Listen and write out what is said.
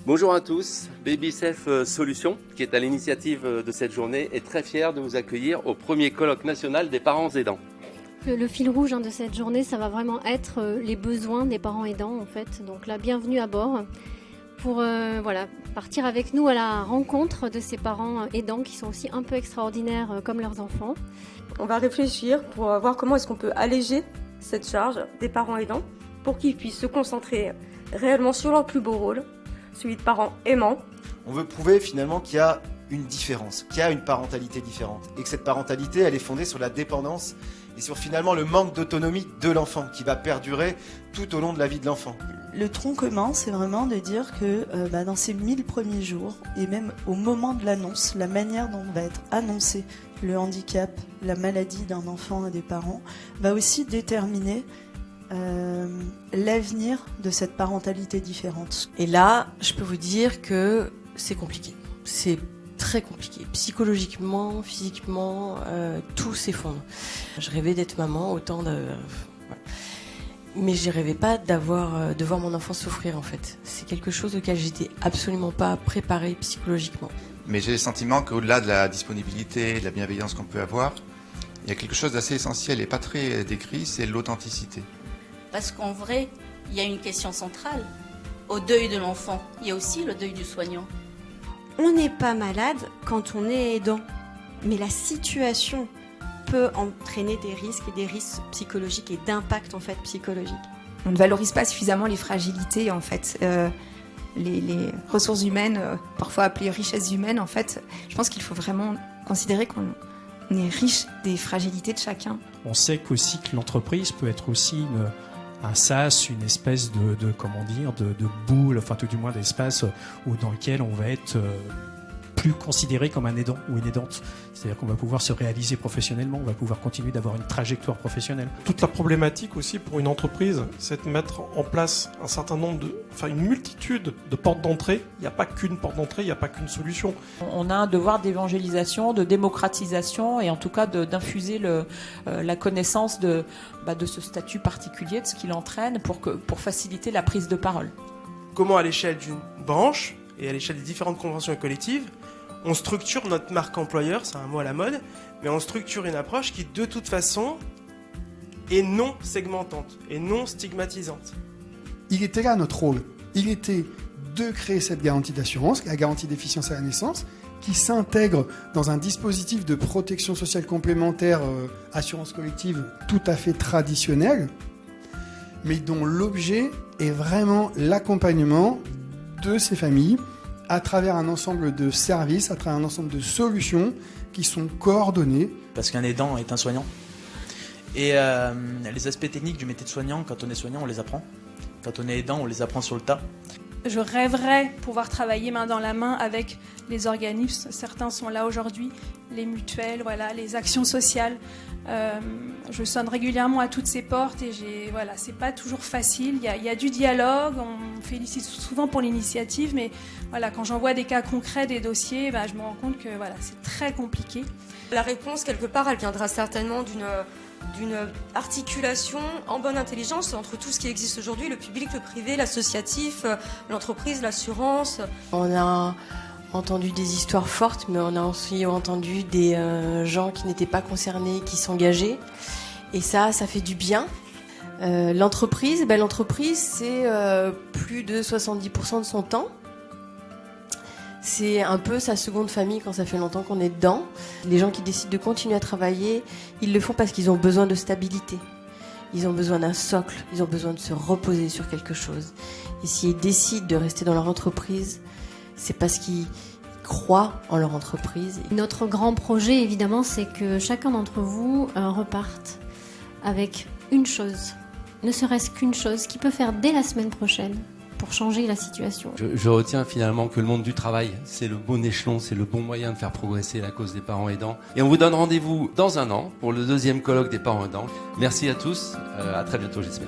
Bonjour à tous, BabySafe Solutions, qui est à l'initiative de cette journée, est très fier de vous accueillir au premier colloque national des parents aidants. Le fil rouge de cette journée, ça va vraiment être les besoins des parents aidants en fait. Donc là, bienvenue à bord pour partir avec nous à la rencontre de ces parents aidants qui sont aussi un peu extraordinaires comme leurs enfants. On va réfléchir pour voir comment est-ce qu'on peut alléger cette charge des parents aidants pour qu'ils puissent se concentrer réellement sur leur plus beau rôle, celui de parents aimants. On veut prouver finalement qu'il y a une différence, qu'il y a une parentalité différente et que cette parentalité, elle est fondée sur la dépendance et sur finalement le manque d'autonomie de l'enfant qui va perdurer tout au long de la vie de l'enfant. Le tronc commun, c'est vraiment de dire que dans ces 1000 premiers jours et même au moment de l'annonce, la manière dont va être annoncé le handicap, la maladie d'un enfant et des parents va aussi déterminer l'avenir de cette parentalité différente. Et là, je peux vous dire que c'est compliqué. C'est très compliqué. Psychologiquement, physiquement, tout s'effondre. Je rêvais d'être maman, mais je rêvais pas de voir mon enfant souffrir en fait. C'est quelque chose auquel j'étais absolument pas préparée psychologiquement. Mais j'ai le sentiment qu'au-delà de la disponibilité et de la bienveillance qu'on peut avoir, il y a quelque chose d'assez essentiel et pas très décrit, c'est l'authenticité. Parce qu'en vrai, il y a une question centrale. Au deuil de l'enfant, il y a aussi le deuil du soignant. On n'est pas malade quand on est aidant, mais la situation peut entraîner des risques et des risques psychologiques et d'impact en fait psychologique. On ne valorise pas suffisamment les fragilités en fait, les ressources humaines, parfois appelées richesses humaines en fait. Je pense qu'il faut vraiment considérer qu'on est riche des fragilités de chacun. On sait qu'aussi que l'entreprise peut être aussi un sas, une espèce de boule, enfin tout du moins d'espace dans lequel on va être plus considéré comme un aidant ou une aidante. C'est-à-dire qu'on va pouvoir se réaliser professionnellement, on va pouvoir continuer d'avoir une trajectoire professionnelle. Toute la problématique aussi pour une entreprise, c'est de mettre en place un certain nombre une multitude de portes d'entrée. Il n'y a pas qu'une porte d'entrée, il n'y a pas qu'une solution. On a un devoir d'évangélisation, de démocratisation et en tout cas d'infuser la connaissance de ce statut particulier, de ce qu'il entraîne pour faciliter la prise de parole. Comment à l'échelle d'une branche et à l'échelle des différentes conventions collectives, on structure notre marque employeur, c'est un mot à la mode, mais on structure une approche qui de toute façon est non segmentante et non stigmatisante. Il était là notre rôle, il était de créer cette garantie d'assurance, la garantie d'efficience à la naissance, qui s'intègre dans un dispositif de protection sociale complémentaire, assurance collective tout à fait traditionnel, mais dont l'objet est vraiment l'accompagnement de ces familles à travers un ensemble de services, à travers un ensemble de solutions qui sont coordonnées. Parce qu'un aidant est un soignant. Et les aspects techniques du métier de soignant, quand on est soignant, on les apprend. Quand on est aidant, on les apprend sur le tas. Je rêverais pouvoir travailler main dans la main avec les organismes. Certains sont là aujourd'hui, les mutuelles, les actions sociales. Je sonne régulièrement à toutes ces portes et c'est pas toujours facile. Il y a du dialogue, on me félicite souvent pour l'initiative, mais quand j'en vois des cas concrets, des dossiers, je me rends compte que c'est très compliqué. La réponse, quelque part, elle viendra certainement d'une articulation en bonne intelligence entre tout ce qui existe aujourd'hui, le public, le privé, l'associatif, l'entreprise, l'assurance. On a entendu des histoires fortes, mais on a aussi entendu des gens qui n'étaient pas concernés, qui s'engageaient. Et ça fait du bien. L'entreprise, c'est plus de 70% de son temps. C'est un peu sa seconde famille quand ça fait longtemps qu'on est dedans. Les gens qui décident de continuer à travailler, ils le font parce qu'ils ont besoin de stabilité. Ils ont besoin d'un socle, ils ont besoin de se reposer sur quelque chose. Et s'ils décident de rester dans leur entreprise, c'est parce qu'ils croient en leur entreprise. Notre grand projet, évidemment, c'est que chacun d'entre vous reparte avec une chose, ne serait-ce qu'une chose, qui peut faire dès la semaine prochaine pour changer la situation. Je retiens finalement que le monde du travail, c'est le bon échelon, c'est le bon moyen de faire progresser la cause des parents aidants. Et on vous donne rendez-vous dans un an pour le 2e colloque des parents aidants. Merci à tous, à très bientôt j'espère.